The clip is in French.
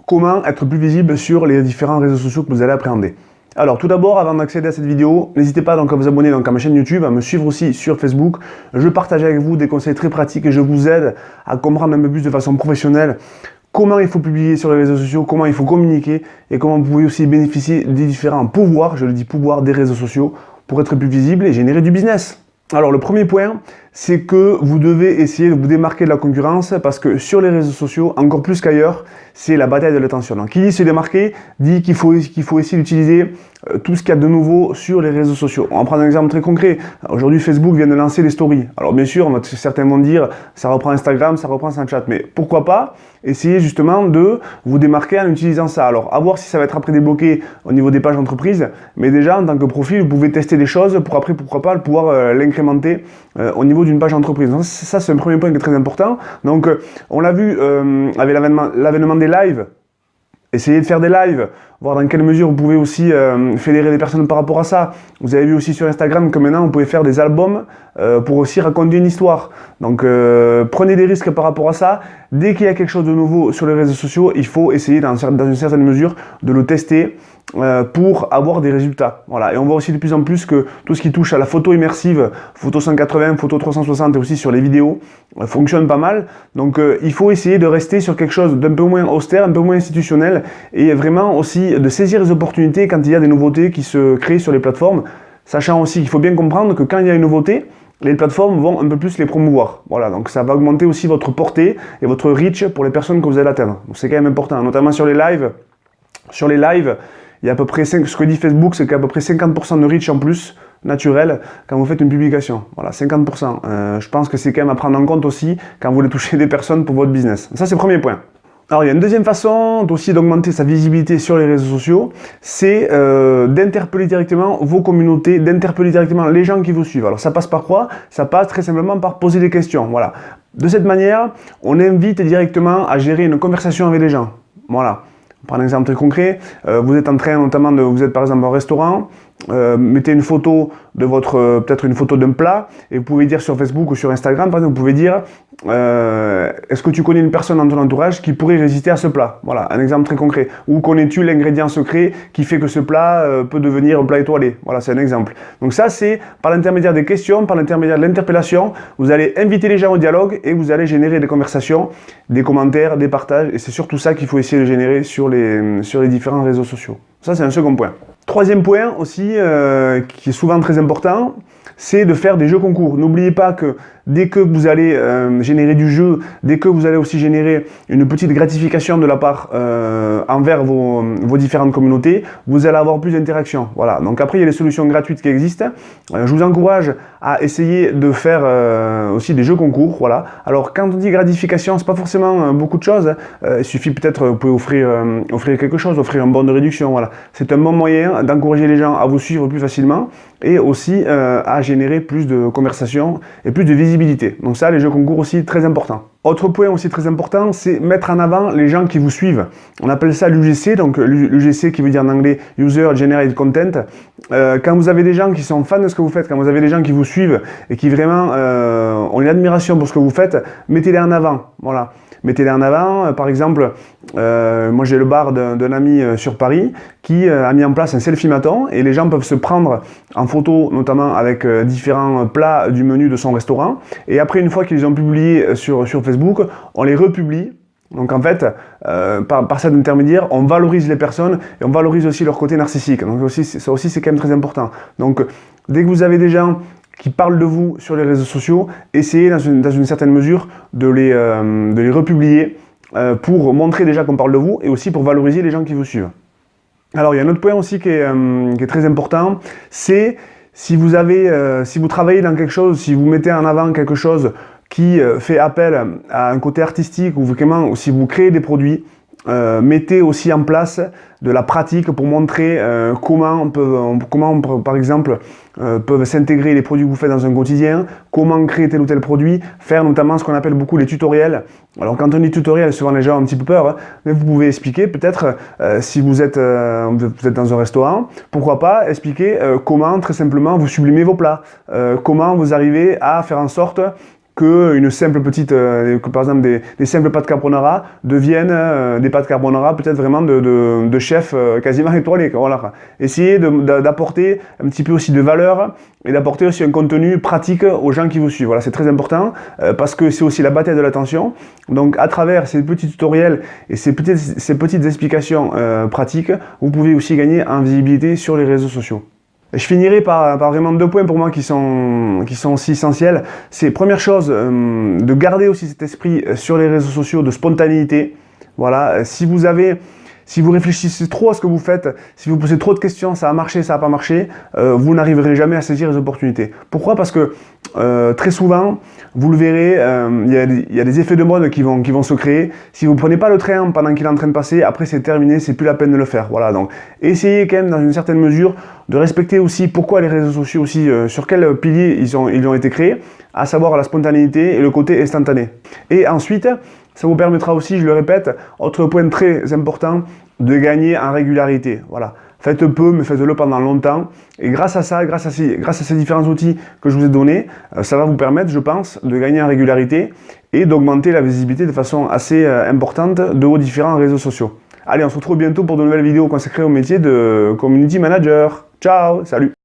comment être plus visible sur les différents réseaux sociaux que vous allez appréhender. Alors tout d'abord, avant d'accéder à cette vidéo, n'hésitez pas donc à vous abonner à ma chaîne YouTube, à me suivre aussi sur Facebook. Je partage avec vous des conseils très pratiques et je vous aide à comprendre un peu plus de façon professionnelle comment il faut publier sur les réseaux sociaux, comment il faut communiquer et comment vous pouvez aussi bénéficier des différents pouvoirs, je le dis pouvoirs des réseaux sociaux, pour être plus visible et générer du business. Alors le premier point, c'est que vous devez essayer de vous démarquer de la concurrence parce que sur les réseaux sociaux, encore plus qu'ailleurs, c'est la bataille de l'attention. Donc qui dit se démarquer, dit qu'il faut essayer d'utiliser tout ce qu'il y a de nouveau sur les réseaux sociaux. On va prendre un exemple très concret. Aujourd'hui, Facebook vient de lancer les stories. Alors bien sûr, certains vont dire, ça reprend Instagram, ça reprend Snapchat, mais pourquoi pas essayer justement de vous démarquer en utilisant ça. Alors à voir si ça va être après débloqué au niveau des pages d'entreprise, mais déjà en tant que profil, vous pouvez tester des choses pour après, pourquoi pas, pouvoir l'incrémenter au niveau d'une page d'entreprise. Ça, c'est un premier point qui est très important. Donc on l'a vu avec l'avènement des lives. Essayez de faire des lives, voir dans quelle mesure vous pouvez aussi fédérer des personnes par rapport à ça. Vous avez vu aussi sur Instagram que maintenant vous pouvez faire des albums pour aussi raconter une histoire. Donc prenez des risques par rapport à ça. Dès qu'il y a quelque chose de nouveau sur les réseaux sociaux, il faut essayer dans une certaine mesure de le tester pour avoir des résultats. Voilà. Et on voit aussi de plus en plus que tout ce qui touche à la photo immersive, photo 180, photo 360 et aussi sur les vidéos, fonctionne pas mal. Donc il faut essayer de rester sur quelque chose d'un peu moins austère, un peu moins institutionnel et vraiment aussi de saisir les opportunités quand il y a des nouveautés qui se créent sur les plateformes, sachant aussi qu'il faut bien comprendre que quand il y a une nouveauté, les plateformes vont un peu plus les promouvoir. Voilà, donc ça va augmenter aussi votre portée et votre reach pour les personnes que vous allez atteindre. Donc c'est quand même important, notamment sur les lives. Sur les lives, il y a à peu près ce que dit Facebook, c'est qu'il y a à peu près 50% de reach en plus, naturel, quand vous faites une publication. Voilà, 50%. Je pense que c'est quand même à prendre en compte aussi quand vous voulez toucher des personnes pour votre business. Ça, c'est le premier point. Alors, il y a une deuxième façon aussi d'augmenter sa visibilité sur les réseaux sociaux, c'est d'interpeller directement vos communautés, d'interpeller directement les gens qui vous suivent. Alors, ça passe par quoi? Ça passe très simplement par poser des questions. Voilà. De cette manière, on invite directement à gérer une conversation avec les gens. Voilà. On prend un exemple très concret, vous êtes en train notamment vous êtes par exemple au restaurant, mettez une photo de votre, peut-être une photo d'un plat, et vous pouvez dire sur Facebook ou sur Instagram, par exemple, vous pouvez dire est-ce que tu connais une personne dans ton entourage qui pourrait résister à ce plat? Voilà, un exemple très concret. Ou connais-tu l'ingrédient secret qui fait que ce plat peut devenir un plat étoilé? Voilà, c'est un exemple. Donc ça, c'est par l'intermédiaire des questions, par l'intermédiaire de l'interpellation, vous allez inviter les gens au dialogue et vous allez générer des conversations, des commentaires, des partages, et c'est surtout ça qu'il faut essayer de générer sur les différents réseaux sociaux. Ça, c'est un second point. Troisième point aussi, qui est souvent très important, c'est de faire des jeux concours. N'oubliez pas que dès que vous allez générer du jeu, dès que vous allez aussi générer une petite gratification de la part envers vos différentes communautés, vous allez avoir plus d'interaction. Voilà. Donc après, il y a des solutions gratuites qui existent. Je vous encourage à essayer de faire aussi des jeux concours. Voilà. Alors quand on dit gratification, c'est pas forcément beaucoup de choses. Il suffit peut-être, vous pouvez offrir quelque chose, offrir un bon de réduction. Voilà. C'est un bon moyen d'encourager les gens à vous suivre plus facilement et aussi à générer plus de conversations et plus de visibilité. Donc ça, les jeux concours aussi, très important. Autre point aussi très important, c'est mettre en avant les gens qui vous suivent. On appelle ça l'UGC, donc l'UGC qui veut dire en anglais User Generated Content. Quand vous avez des gens qui sont fans de ce que vous faites, quand vous avez des gens qui vous suivent et qui vraiment ont une admiration pour ce que vous faites, mettez-les en avant. Voilà. Mettez-les en avant. Par exemple, moi j'ai le bar d'un ami sur Paris qui a mis en place un selfie-maton et les gens peuvent se prendre en photo, notamment avec différents plats du menu de son restaurant. Et après, une fois qu'ils les ont publiés sur Facebook, on les republie. Donc en fait, par cet intermédiaire, on valorise les personnes et on valorise aussi leur côté narcissique. Donc ça aussi, c'est quand même très important. Donc dès que vous avez des gens qui parlent de vous sur les réseaux sociaux, essayez dans une certaine mesure de les republier pour montrer déjà qu'on parle de vous et aussi pour valoriser les gens qui vous suivent. Alors il y a un autre point aussi qui est très important, c'est si vous travaillez dans quelque chose, si vous mettez en avant quelque chose qui fait appel à un côté artistique ou vraiment si vous créez des produits, mettez aussi en place de la pratique pour montrer comment par exemple peuvent s'intégrer les produits que vous faites dans un quotidien, comment créer tel ou tel produit, faire notamment ce qu'on appelle beaucoup les tutoriels. Alors quand on dit tutoriel, souvent les gens ont un petit peu peur, hein, mais vous pouvez expliquer peut-être si vous êtes dans un restaurant, pourquoi pas expliquer comment très simplement vous sublimez vos plats, comment vous arrivez à faire en sorte que simple petite, que par exemple des simples pâtes carbonara deviennent des pâtes carbonara peut-être vraiment de chefs quasiment étoilés. Voilà. Essayez d'apporter un petit peu aussi de valeur et d'apporter aussi un contenu pratique aux gens qui vous suivent. Voilà, c'est très important parce que c'est aussi la bataille de l'attention. Donc à travers ces petits tutoriels et ces petites explications pratiques, vous pouvez aussi gagner en visibilité sur les réseaux sociaux. Je finirai par vraiment 2 points pour moi qui sont aussi essentiels. C'est première chose, de garder aussi cet esprit sur les réseaux sociaux de spontanéité. Voilà, si vous réfléchissez trop à ce que vous faites, si vous posez trop de questions, ça a marché, ça n'a pas marché, vous n'arriverez jamais à saisir les opportunités. Pourquoi? Parce que très souvent, vous le verrez, il y a des effets de mode qui vont se créer. Si vous ne prenez pas le train pendant qu'il est en train de passer, après c'est terminé, c'est plus la peine de le faire. Voilà, donc essayez quand même dans une certaine mesure de respecter aussi pourquoi les réseaux sociaux aussi, sur quel pilier ils ont été créés, à savoir la spontanéité et le côté instantané. Et ensuite, ça vous permettra aussi, je le répète, autre point très important, de gagner en régularité. Voilà. Faites peu, mais faites-le pendant longtemps. Et grâce à ça, grâce à ces différents outils que je vous ai donnés, ça va vous permettre, je pense, de gagner en régularité et d'augmenter la visibilité de façon assez importante de vos différents réseaux sociaux. Allez, on se retrouve bientôt pour de nouvelles vidéos consacrées au métier de Community Manager. Ciao, salut!